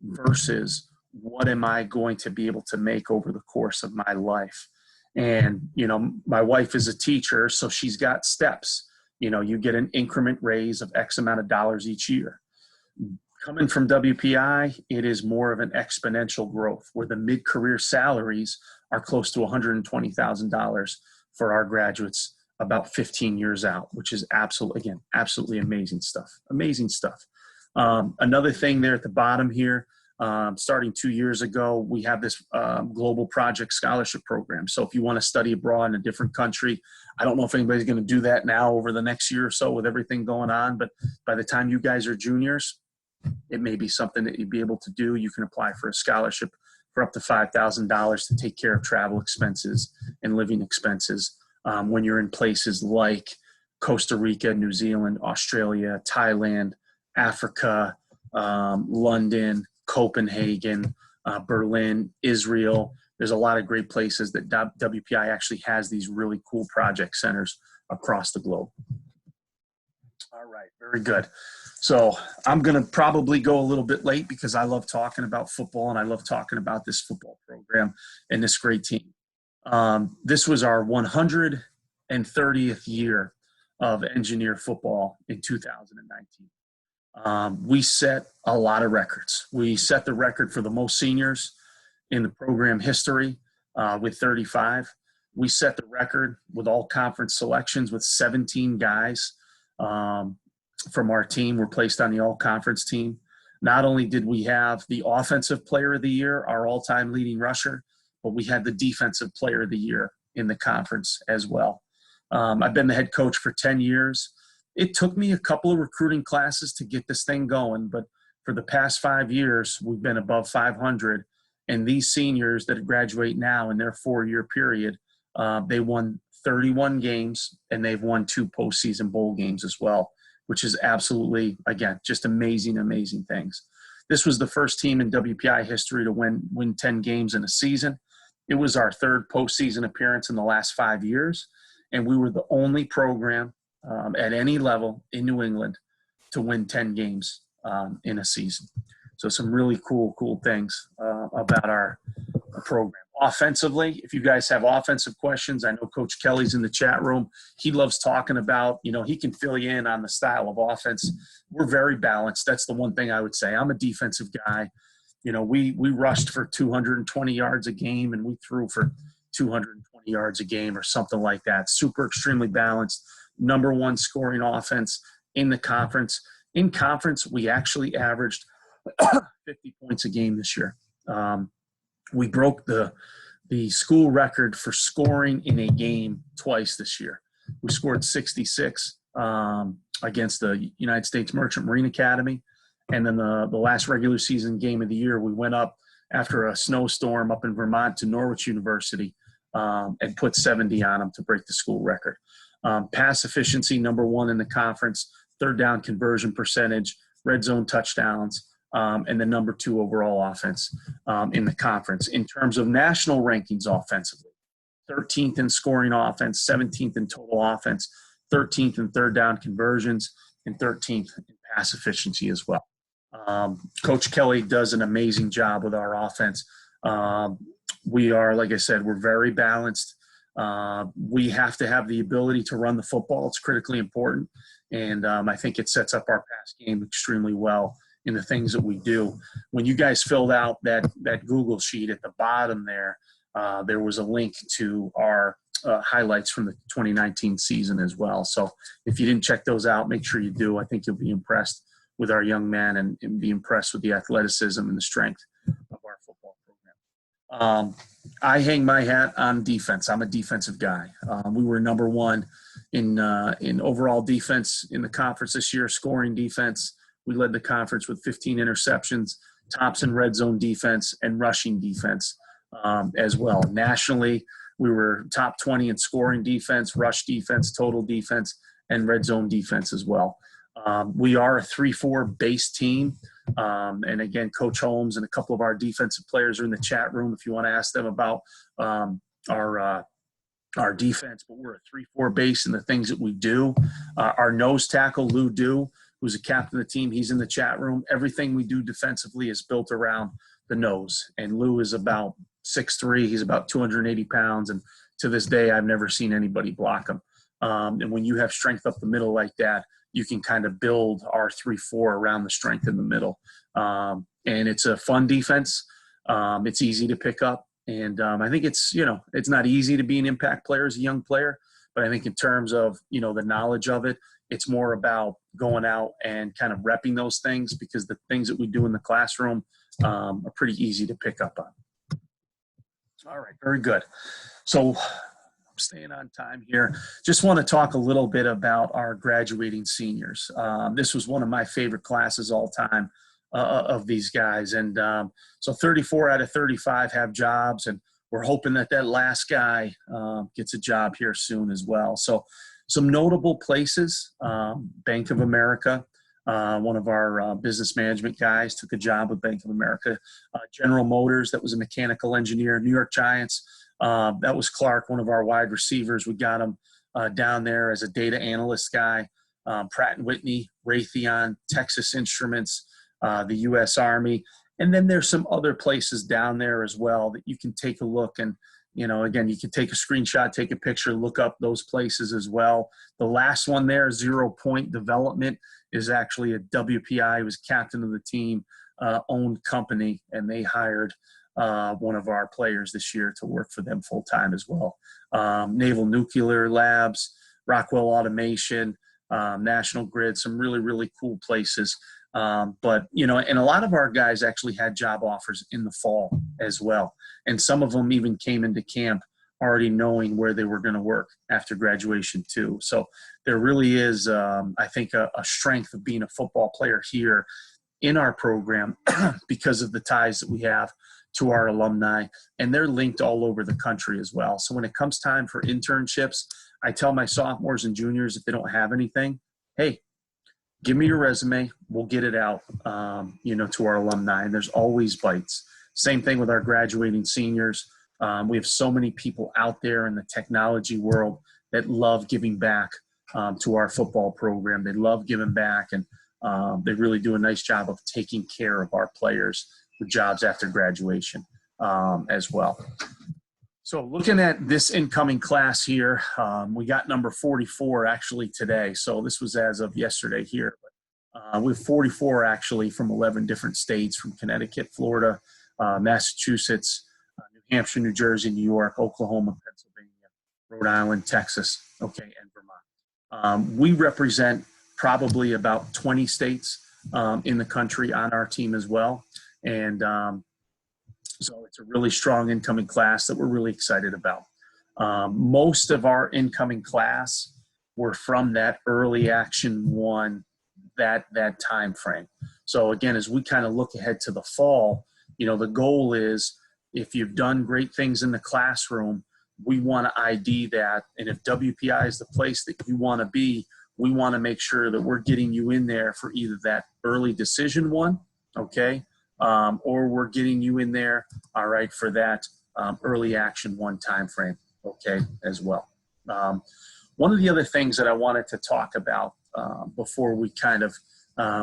versus what am I going to be able to make over the course of my life. And, my wife is a teacher, so she's got steps. You get an increment raise of X amount of dollars each year. Coming from WPI, it is more of an exponential growth where the mid-career salaries are close to $120,000 for our graduates about 15 years out, which is absolutely amazing stuff. Amazing stuff. Another thing there at the bottom here, starting 2 years ago, we have this global project scholarship program. So if you want to study abroad in a different country, I don't know if anybody's going to do that now over the next year or so with everything going on, but by the time you guys are juniors, it may be something that you'd be able to do. You can apply for a scholarship for up to $5,000 to take care of travel expenses and living expenses when you're in places like Costa Rica, New Zealand, Australia, Thailand, Africa, London, Copenhagen, Berlin, Israel. There's a lot of great places that WPI actually has these really cool project centers across the globe. All right, very good. So I'm going to probably go a little bit late because I love talking about football and I love talking about this football program and this great team. This was our 130th year of Engineer football in 2019. We set a lot of records. We set the record for the most seniors in the program history with 35. We set the record with all conference selections with 17 guys from our team were placed on the all-conference team. Not only did we have the offensive player of the year, our all-time leading rusher, but we had the defensive player of the year in the conference as well. I've been the head coach for 10 years. It took me a couple of recruiting classes to get this thing going, but for the past 5 years, we've been above 500. And these seniors that graduate now in their 4-year period, they won 31 games and they've won 2 postseason bowl games as well, which is absolutely, again, just amazing, amazing things. This was the first team in WPI history to win 10 games in a season. It was our 3rd postseason appearance in the last 5 years, and we were the only program at any level in New England to win 10 games in a season. So some really cool things about our program. Offensively, if you guys have offensive questions, I know Coach Kelly's in the chat room. He loves talking about, he can fill you in on the style of offense. We're very balanced. That's the one thing I would say. I'm a defensive guy. We rushed for 220 yards a game and we threw for 220 yards a game or something like that. Super extremely balanced. Number 1 scoring offense in the conference. In conference, we actually averaged 50 points a game this year. We broke the school record for scoring in a game twice this year. We scored 66 against the United States Merchant Marine Academy. And then the last regular season game of the year, we went up after a snowstorm up in Vermont to Norwich University and put 70 on them to break the school record. Pass efficiency, number 1 in the conference, 3rd down conversion percentage, red zone touchdowns, and the number 2 overall offense in the conference. In terms of national rankings offensively, 13th in scoring offense, 17th in total offense, 13th in 3rd down conversions, and 13th in pass efficiency as well. Coach Kelly does an amazing job with our offense. We are, like I said, we're very balanced. We have to have the ability to run the football. It's critically important. And I think it sets up our pass game extremely well in the things that we do. When you guys filled out that Google sheet at the bottom there was a link to our highlights from the 2019 season as well. So if you didn't check those out, make sure you do. I think you'll be impressed with our young man and be impressed with the athleticism and the strength of our football program. I hang my hat on defense. I'm a defensive guy. We were number one in overall defense in the conference this year, scoring defense. We led the conference with 15 interceptions, tops in red zone defense and rushing defense as well. Nationally, we were top 20 in scoring defense, rush defense, total defense, and red zone defense as well. We are a 3-4 base team. And again, Coach Holmes and a couple of our defensive players are in the chat room if you want to ask them about our defense. But we're a 3-4 base in the things that we do. Our nose tackle, Lou Du, who's a captain of the team, he's in the chat room. Everything we do defensively is built around the nose. And Lou is about 6'3". He's about 280 pounds. And to this day, I've never seen anybody block him. And when you have strength up the middle like that, you can kind of build our 3-4 around the strength in the middle. And it's a fun defense. It's easy to pick up. And I think it's not easy to be an impact player as a young player, but I think in terms of, the knowledge of it, it's more about going out and kind of repping those things, because the things that we do in the classroom are pretty easy to pick up on. All right, very good. So staying on time here, just want to talk a little bit about our graduating seniors. This was one of my favorite classes all time of these guys. And so 34 out of 35 have jobs, and we're hoping that last guy gets a job here soon as well. So some notable places, Bank of America, one of our business management guys took a job with Bank of America. General Motors, that was a mechanical engineer. New York Giants, that was Clark, one of our wide receivers. We got him down there as a data analyst guy. Pratt & Whitney, Raytheon, Texas Instruments, the U.S. Army. And then there's some other places down there as well that you can take a look. And, again, you can take a screenshot, take a picture, look up those places as well. The last one there, 0 Point Development, is actually a WPI. He was captain of the team, owned company, and they hired one of our players this year to work for them full time as well. Naval Nuclear Labs, Rockwell Automation, National Grid, some really, really cool places. But, and a lot of our guys actually had job offers in the fall as well. And some of them even came into camp already knowing where they were going to work after graduation too. So there really is, I think, a strength of being a football player here in our program because of the ties that we have to our alumni, and they're linked all over the country as well. So when it comes time for internships, I tell my sophomores and juniors, if they don't have anything, hey, give me your resume. We'll get it out, to our alumni. And there's always bites. Same thing with our graduating seniors. We have so many people out there in the technology world that love giving back to our football program. They love giving back, and they really do a nice job of taking care of our players with jobs after graduation as well. So looking at this incoming class here, we got number 44 actually today. So this was as of yesterday here. We have 44 actually from 11 different states, from Connecticut, Florida, Massachusetts, New Hampshire, New Jersey, New York, Oklahoma, Pennsylvania, Rhode Island, Texas, and Vermont. We represent probably about 20 states in the country on our team as well. And so it's a really strong incoming class that we're really excited about. Most of our incoming class were from that early action one, that time frame. So again, as we kind of look ahead to the fall, the goal is, if you've done great things in the classroom, we want to ID that. And if WPI is the place that you want to be, we want to make sure that we're getting you in there for either that early decision one, or we're getting you in there, all right, for that early action one time frame, as well. One of the other things that I wanted to talk about before we kind of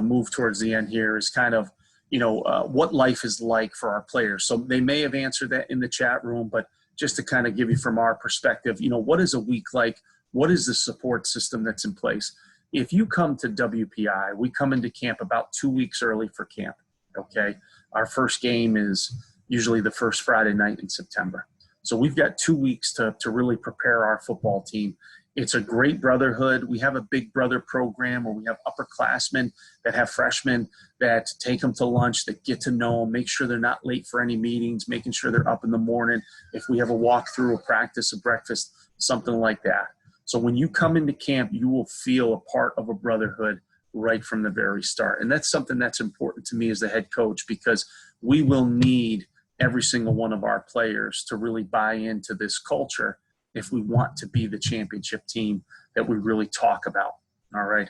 move towards the end here is kind of, what life is like for our players. So they may have answered that in the chat room, but just to kind of give you from our perspective, what is a week like? What is the support system that's in place? if you come to WPI, we come into camp about 2 weeks early for camp, okay? Our first game is usually the first Friday night in September. So we've got 2 weeks to really prepare our football team. It's a great brotherhood. We have a big brother program where we have upperclassmen that have freshmen that take them to lunch, that get to know them, make sure they're not late for any meetings, making sure they're up in the morning. If we have a walkthrough, a practice, a breakfast, something like that. So when you come into camp, you will feel a part of a brotherhood right from the very start. And that's something that's important to me as the head coach, because we will need every single one of our players to really buy into this culture if we want to be the championship team that we really talk about. All right.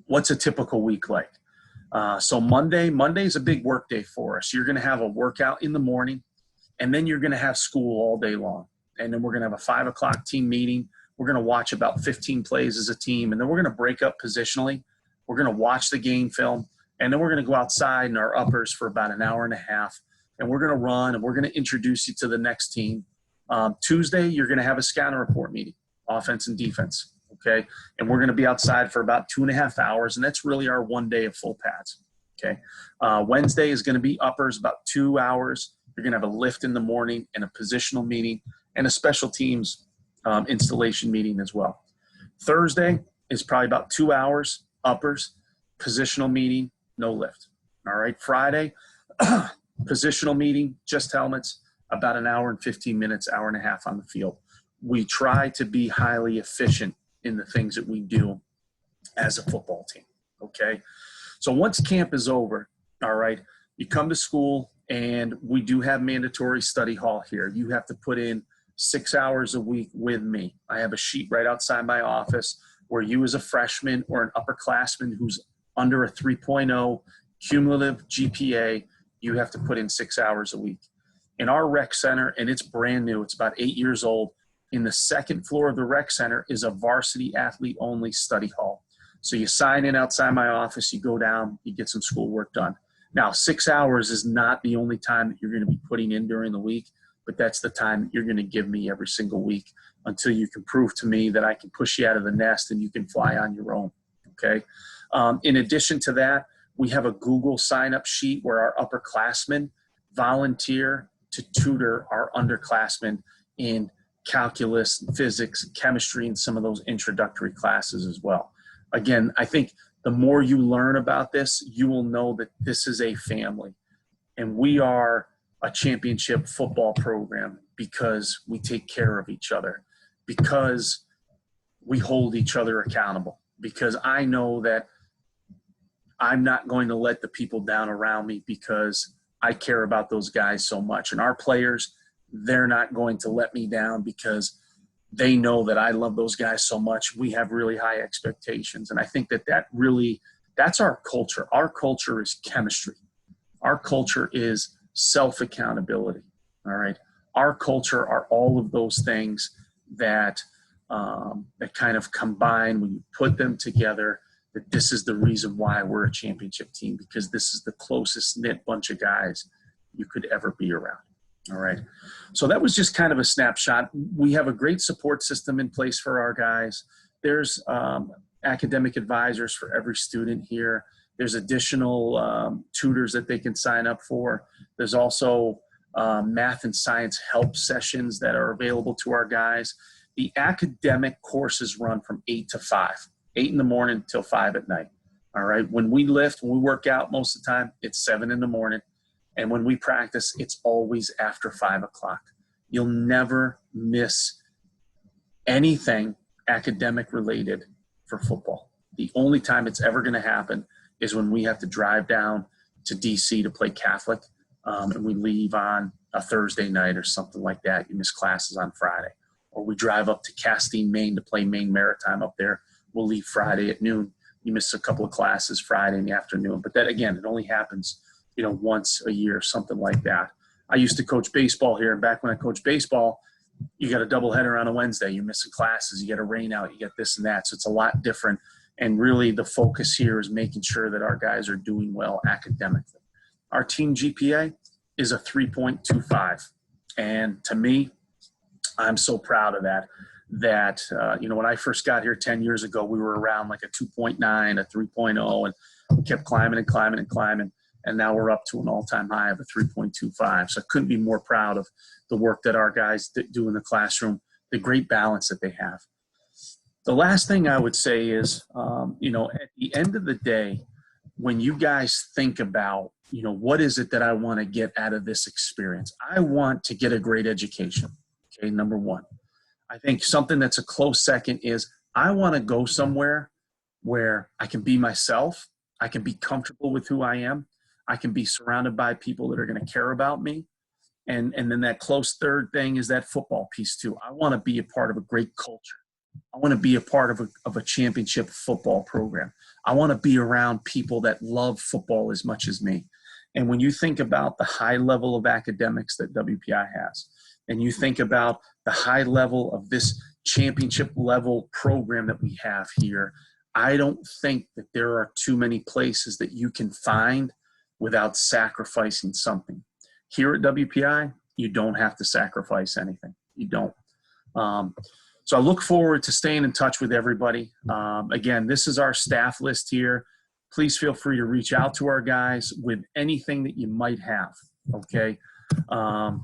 What's a typical week like? So Monday's a big work day for us. You're going to have a workout in the morning, and then you're going to have school all day long. And then we're going to have a 5 o'clock team meeting. We're going to watch about 15 plays as a team, and then we're going to break up positionally. We're going to watch the game film, and then we're going to go outside in our uppers for about an hour and a half, and we're going to run, and we're going to introduce you to the next team. Tuesday, you're going to have a scouting report meeting, offense and defense, okay? And we're going to be outside for about 2.5 hours, and that's really our 1 day of full pads, okay? Wednesday is going to be uppers, about 2 hours. You're going to have a lift in the morning and a positional meeting and a special teams installation meeting as well. Thursday is probably about 2 hours, uppers, positional meeting, no lift, all right? Friday, positional meeting, just helmets, about an hour and 15 minutes, hour and a half on the field. We try to be highly efficient in the things that we do as a football team, okay? So once camp is over, all right, you come to school, and we do have mandatory study hall here. You have to put in 6 hours a week with me. I have a sheet right outside my office where you as a freshman or an upperclassman who's under a 3.0 cumulative GPA, you have to put in 6 hours a week. In our rec center, and it's brand new, it's about 8 years old, in the second floor of the rec center is a varsity athlete only study hall. So you sign in outside my office, you go down, you get some schoolwork done. Now, 6 hours is not the only time that you're going to be putting in during the week, but that's the time that you're going to give me every single week until you can prove to me that I can push you out of the nest and you can fly on your own, okay? In addition to that, we have a Google sign-up sheet where our upperclassmen volunteer to tutor our underclassmen in calculus, physics, chemistry, and some of those introductory classes as well. Again, I think the more you learn about this, you will know that this is a family. And we are a championship football program because we take care of each other, because we hold each other accountable, because I know that I'm not going to let the people down around me because I care about those guys so much. And our players, they're not going to let me down because they know that I love those guys so much. We have really high expectations. And I think that's our culture. Our culture is chemistry. Our culture is self-accountability, all right? Our culture are all of those things that kind of combine when you put them together, that this is the reason why we're a championship team, because this is the closest knit bunch of guys you could ever be around. All right. So that was just kind of a snapshot. We have a great support system in place for our guys. There's academic advisors for every student here. There's additional tutors that they can sign up for. There's also math and science help sessions that are available to our guys. The academic courses run from 8 to 5. 8 in the morning till 5 at night. All right. When we lift, when we work out, most of the time it's 7 in the morning. And when we practice, it's always after 5 o'clock. You'll never miss anything academic related for football. The only time it's ever going to happen is when we have to drive down to DC to play Catholic, and we leave on a Thursday night or something like that. You miss classes on Friday. Or we drive up to Castine, Maine to play Maine Maritime up there. We'll leave Friday at noon. You miss a couple of classes Friday in the afternoon. But that, again, it only happens, once a year, something like that. I used to coach baseball here, and back when I coached baseball, you got a doubleheader on a Wednesday. You're missing classes. You get a rain out. You get this and that. So it's a lot different. And really the focus here is making sure that our guys are doing well academically. Our team GPA is a 3.25. And to me, I'm so proud of that. that, when I first got here 10 years ago, we were around like a 2.9, a 3.0, and we kept climbing and climbing and climbing. And now we're up to an all-time high of a 3.25. So I couldn't be more proud of the work that our guys do in the classroom, the great balance that they have. The last thing I would say is, at the end of the day, when you guys think about, what is it that I want to get out of this experience? I want to get a great education. Okay, number one. I think something that's a close second is I want to go somewhere where I can be myself. I can be comfortable with who I am. I can be surrounded by people that are going to care about me. And then that close third thing is that football piece too. I want to be a part of a great culture. I want to be a part of a championship football program. I want to be around people that love football as much as me. And when you think about the high level of academics that WPI has, and you think about the high level of this championship level program that we have here, I don't think that there are too many places that you can find without sacrificing something. Here at WPI, you don't have to sacrifice anything. You don't. So I look forward to staying in touch with everybody. Again, this is our staff list here. Please feel free to reach out to our guys with anything that you might have, okay? I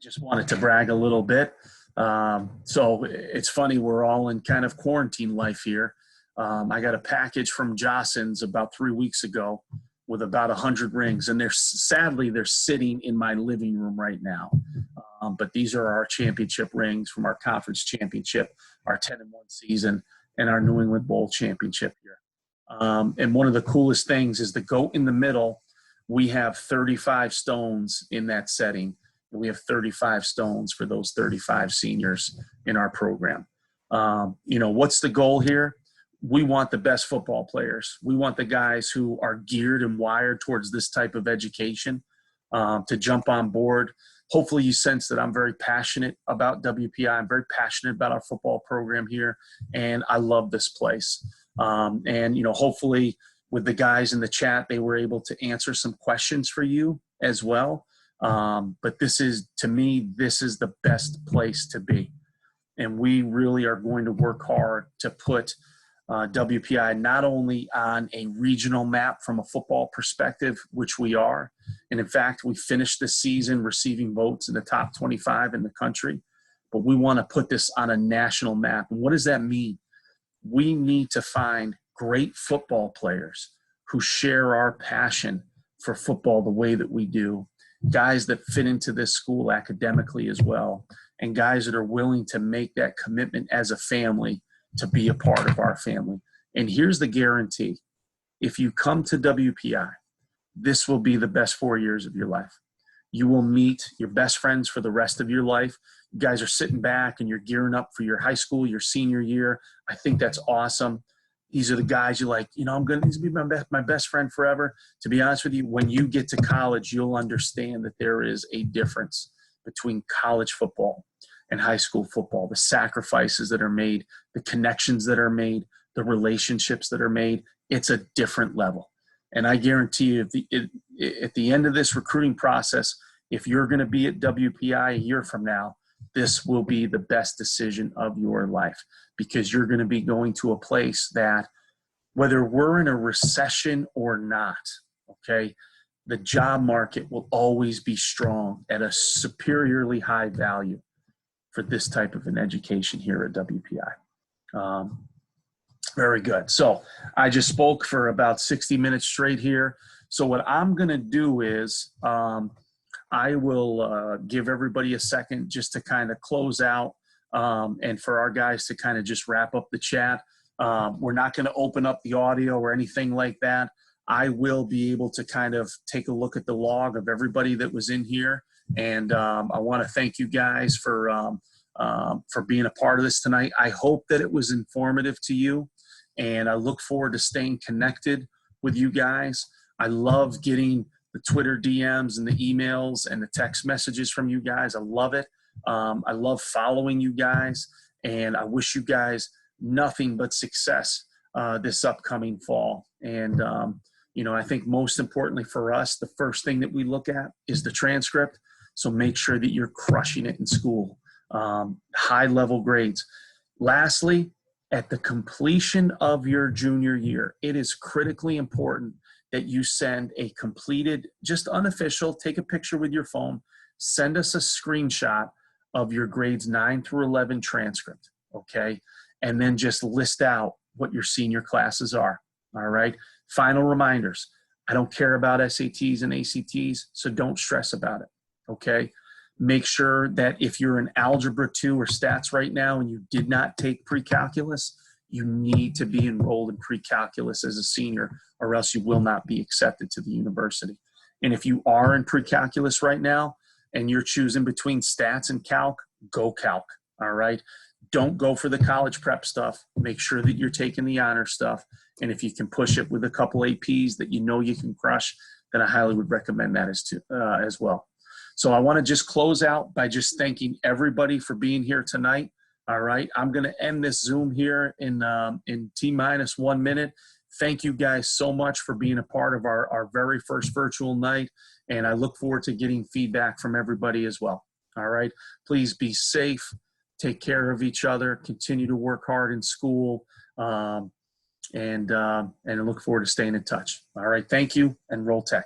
just wanted to brag a little bit. So it's funny, we're all in kind of quarantine life here. I got a package from Jostens about 3 weeks ago with about 100 rings, and sadly they're sitting in my living room right now. But these are our championship rings from our conference championship, our 10-1 season, and our New England Bowl championship here. And one of the coolest things is the goat in the middle. We have 35 stones in that setting. And we have 35 stones for those 35 seniors in our program. What's the goal here? We want the best football players. We want the guys who are geared and wired towards this type of education to jump on board. Hopefully you sense that I'm very passionate about WPI. I'm very passionate about our football program here, and I love this place. Hopefully with the guys in the chat, they were able to answer some questions for you as well. But to me, this is the best place to be. And we really are going to work hard to put WPI not only on a regional map from a football perspective, which we are, and in fact, we finished this season receiving votes in the top 25 in the country, but we want to put this on a national map. And what does that mean? We need to find great football players who share our passion for football the way that we do, guys that fit into this school academically as well, and guys that are willing to make that commitment as a family to be a part of our family. And here's the guarantee. If you come to WPI, this will be the best 4 years of your life. You will meet your best friends for the rest of your life. You guys are sitting back and you're gearing up for your high school, your senior year. I think that's awesome. These are the guys you're like, he's going to be my best friend forever. To be honest with you, when you get to college, you'll understand that there is a difference between college football and high school football, the sacrifices that are made, the connections that are made, the relationships that are made. It's a different level. And I guarantee you, at the end of this recruiting process, if you're going to be at WPI a year from now, this will be the best decision of your life, because you're going to be going to a place that, whether we're in a recession or not, okay, the job market will always be strong at a superiorly high value for this type of an education here at WPI. Very good. So I just spoke for about 60 minutes straight here. So what I'm going to do is I will give everybody a second just to kind of close out and for our guys to kind of just wrap up the chat. We're not going to open up the audio or anything like that. I will be able to kind of take a look at the log of everybody that was in here. And I want to thank you guys for being a part of this tonight. I hope that it was informative to you, and I look forward to staying connected with you guys. I love getting the Twitter DMs and the emails and the text messages from you guys. I love it. I love following you guys, and I wish you guys nothing but success this upcoming fall. And I think most importantly for us, the first thing that we look at is the transcript. So make sure that you're crushing it in school. high-level grades. Lastly, at the completion of your junior year, it is critically important that you send a completed, just unofficial, take a picture with your phone, send us a screenshot of your grades 9 through 11 transcript, okay? And then just list out what your senior classes are, all right? Final reminders, I don't care about SATs and ACTs, so don't stress about it, okay? Make sure that if you're in Algebra 2 or Stats right now and you did not take pre-calculus, you need to be enrolled in pre-calculus as a senior, or else you will not be accepted to the university. And if you are in pre-calculus right now and you're choosing between Stats and Calc, go Calc, all right? Don't go for the college prep stuff. Make sure that you're taking the honor stuff. And if you can push it with a couple APs that you know you can crush, then I highly would recommend that as well. So I want to just close out by just thanking everybody for being here tonight. All right, I'm going to end this Zoom here in T-minus 1 minute. Thank you guys so much for being a part of our very first virtual night, and I look forward to getting feedback from everybody as well. All right, please be safe, take care of each other, continue to work hard in school, and I look forward to staying in touch. All right, thank you, and roll tech.